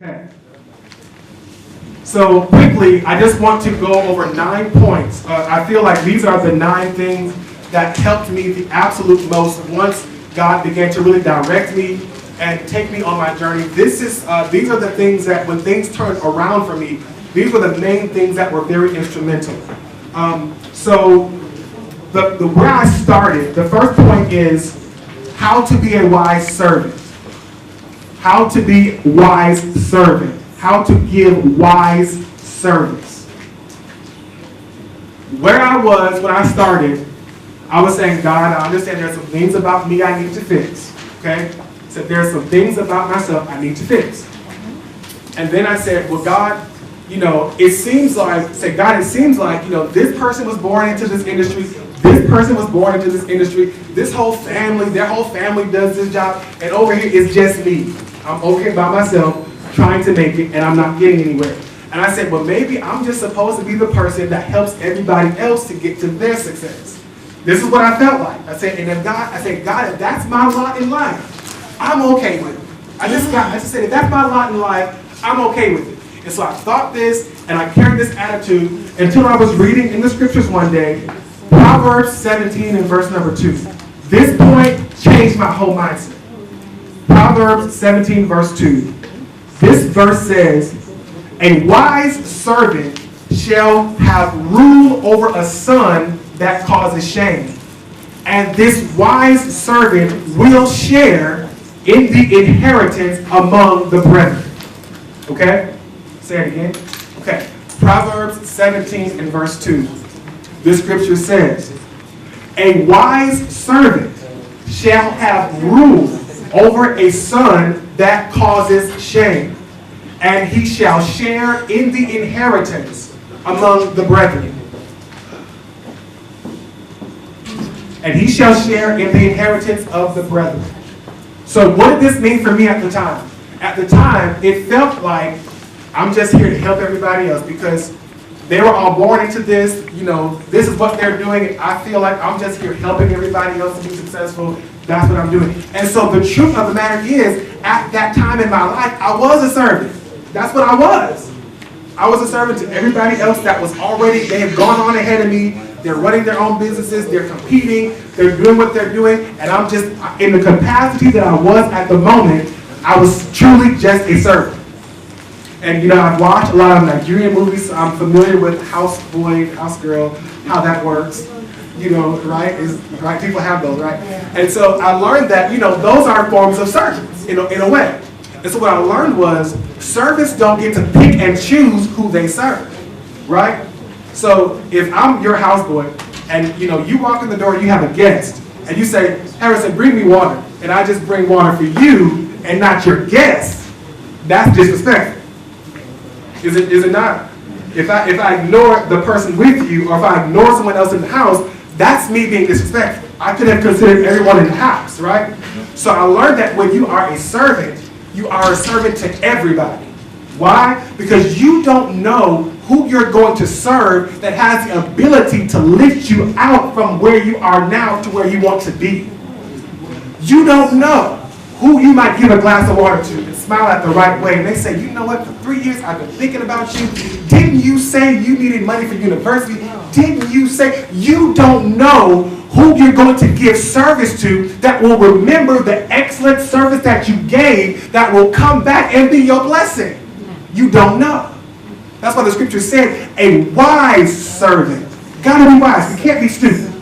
Okay. So quickly, I just want to go over 9 points. I feel like these are the 9 things that helped me the absolute most once God began to really direct me and take me on my journey. These are the things that when things turned around for me, these were the main things that were very instrumental. So where I started, the first point is how to be a wise servant. How to be wise servant. How to give wise service. Where I was when I started, I was saying, God, I understand there's some things about me I need to fix. Okay? So there's some things about myself I need to fix. And then I said, well, God, it seems like, this person was born into this industry. This person was born into this industry. This whole family, their whole family does this job. And over here, it's just me. I'm over here by myself trying to make it, and I'm not getting anywhere. And I said, well, maybe I'm just supposed to be the person that helps everybody else to get to their success. This is what I felt like. I said, God, if that's my lot in life, I'm okay with it. I just said, if that's my lot in life, I'm okay with it. And so I thought this, and I carried this attitude until I was reading in the scriptures one day, Proverbs 17 and verse number 2. This point changed my whole mindset. Proverbs 17 verse 2. This verse says, a wise servant shall have rule over a son that causes shame. And this wise servant will share in the inheritance among the brethren. Okay? Say it again. Okay. Proverbs 17 and verse 2. This scripture says, a wise servant shall have rule over a son that causes shame, and he shall share in the inheritance among the brethren. And he shall share in the inheritance of the brethren. So what did this mean for me at the time? At the time, it felt like I'm just here to help everybody else because they were all born into this. This is what they're doing. And I feel like I'm just here helping everybody else to be successful. That's what I'm doing. And so the truth of the matter is, at that time in my life, I was a servant. That's what I was. I was a servant to everybody else that was already, they had gone on ahead of me. They're running their own businesses. They're competing. They're doing what they're doing. And I'm just, in the capacity that I was at the moment, I was truly just a servant. And, I've watched a lot of Nigerian movies, so I'm familiar with houseboy, housegirl, how that works. Right? People have those, right? And so I learned that, those are forms of service, in a way. And so what I learned was, servants don't get to pick and choose who they serve, right? So if I'm your houseboy, and, you walk in the door, you have a guest, and you say, Harrison, bring me water, and I just bring water for you, and not your guest, that's disrespectful. Is it not? If I ignore the person with you, or if I ignore someone else in the house, that's me being disrespectful. I could have considered everyone in the house, right? So I learned that when you are a servant, you are a servant to everybody. Why? Because you don't know who you're going to serve that has the ability to lift you out from where you are now to where you want to be. You don't know who you might give a glass of water to and smile at the right way. And they say, you know what, for 3 years I've been thinking about you. Didn't you say you needed money for university? Didn't you say? You don't know who you're going to give service to that will remember the excellent service that you gave that will come back and be your blessing. You don't know. That's why the scripture said, a wise servant. Gotta be wise. You can't be stupid.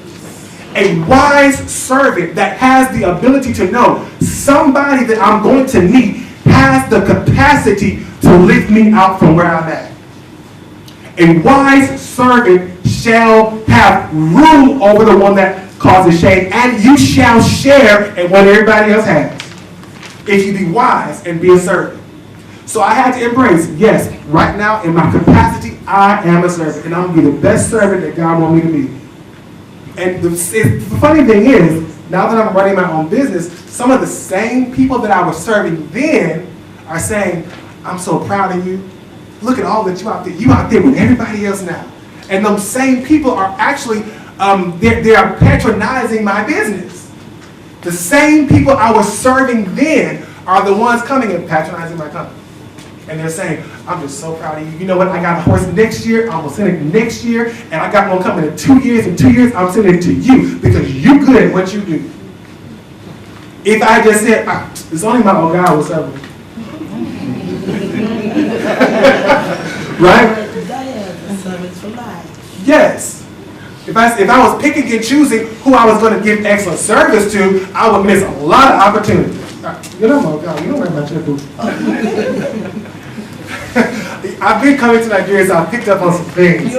A wise servant that has the ability to know somebody that I'm going to meet has the capacity to lift me out from where I'm at. A wise servant shall have rule over the one that causes shame, and you shall share in what everybody else has. If you be wise and be a servant. So I had to embrace, yes, right now in my capacity, I am a servant, and I'm going to be the best servant that God wants me to be. And the funny thing is, now that I'm running my own business, some of the same people that I was serving then are saying, I'm so proud of you. Look at all that you out there. You out there with everybody else now. And those same people are actually, they are patronizing my business. The same people I was serving then are the ones coming and patronizing my company. And they're saying, I'm just so proud of you. You know what? I got a horse next year. I'm going to send it next year. And I got one coming in 2 years. In 2 years, I'm sending it to you because you're good at what you do. If I just said, it's only my old guy was something. Right? Yes. If I was picking and choosing who I was going to give excellent service to, I would miss a lot of opportunities. You know, my God, you don't wear my checkbook. I've been coming to Nigeria, so I picked up on some things.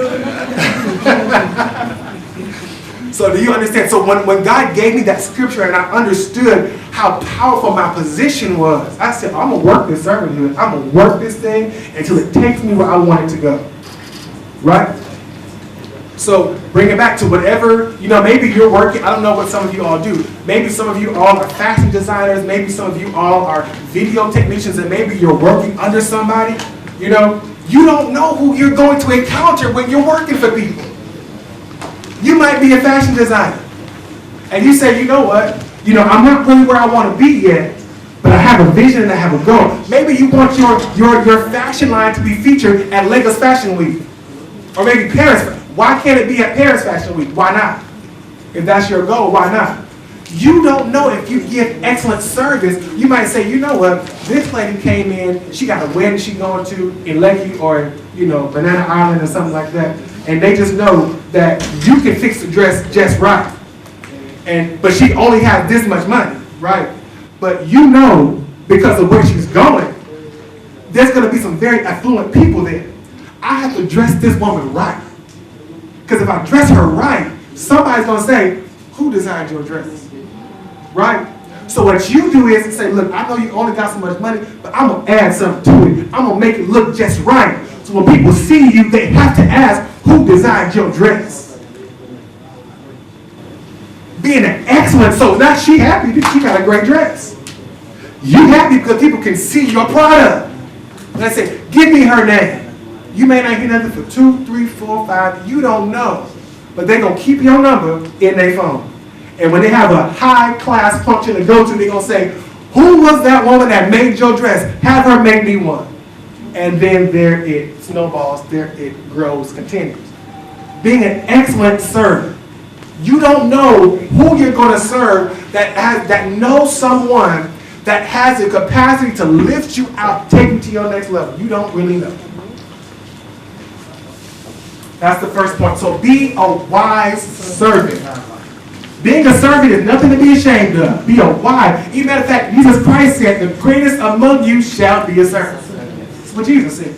So do you understand? So when God gave me that scripture and I understood how powerful my position was, I said, I'm going to work this servanthood. I'm going to work this thing until it takes me where I want it to go. Right? So bring it back to whatever, maybe you're working. I don't know what some of you all do. Maybe some of you all are fashion designers. Maybe some of you all are video technicians, and maybe you're working under somebody. You don't know who you're going to encounter when you're working for people. You might be a fashion designer. And you say, you know what? I'm not really where I want to be yet, but I have a vision and I have a goal. Maybe you want your fashion line to be featured at Lagos Fashion Week. Or maybe Paris. Why can't it be at Paris Fashion Week? Why not? If that's your goal, why not? You don't know if you give excellent service. You might say, you know what? This lady came in, she got a wedding she's going to in Lekki or, Banana Island or something like that. And they just know that you can fix the dress just right. But she only has this much money, right? But because of where she's going, there's going to be some very affluent people there. I have to dress this woman right. Because if I dress her right, somebody's going to say, who designed your dress? Right? So what you do is say, look, I know you only got so much money, but I'm going to add something to it. I'm going to make it look just right. So when people see you, they have to ask, who designed your dress? Being an excellent soul. Not she happy because she got a great dress. You happy because people can see your product. And I say, give me her name. You may not hear nothing for 2, 3, 4, 5. You don't know. But they're going to keep your number in their phone. And when they have a high-class function to go to, they're going to say, who was that woman that made your dress? Have her make me one. And then there it snowballs, there it grows, continues. Being an excellent servant. You don't know who you're going to serve that knows someone that has the capacity to lift you out, take you to your next level. You don't really know. That's the first point. So be a wise servant. Being a servant is nothing to be ashamed of. Be a wise. Even matter of fact, Jesus Christ said, the greatest among you shall be a servant. That's what Jesus said.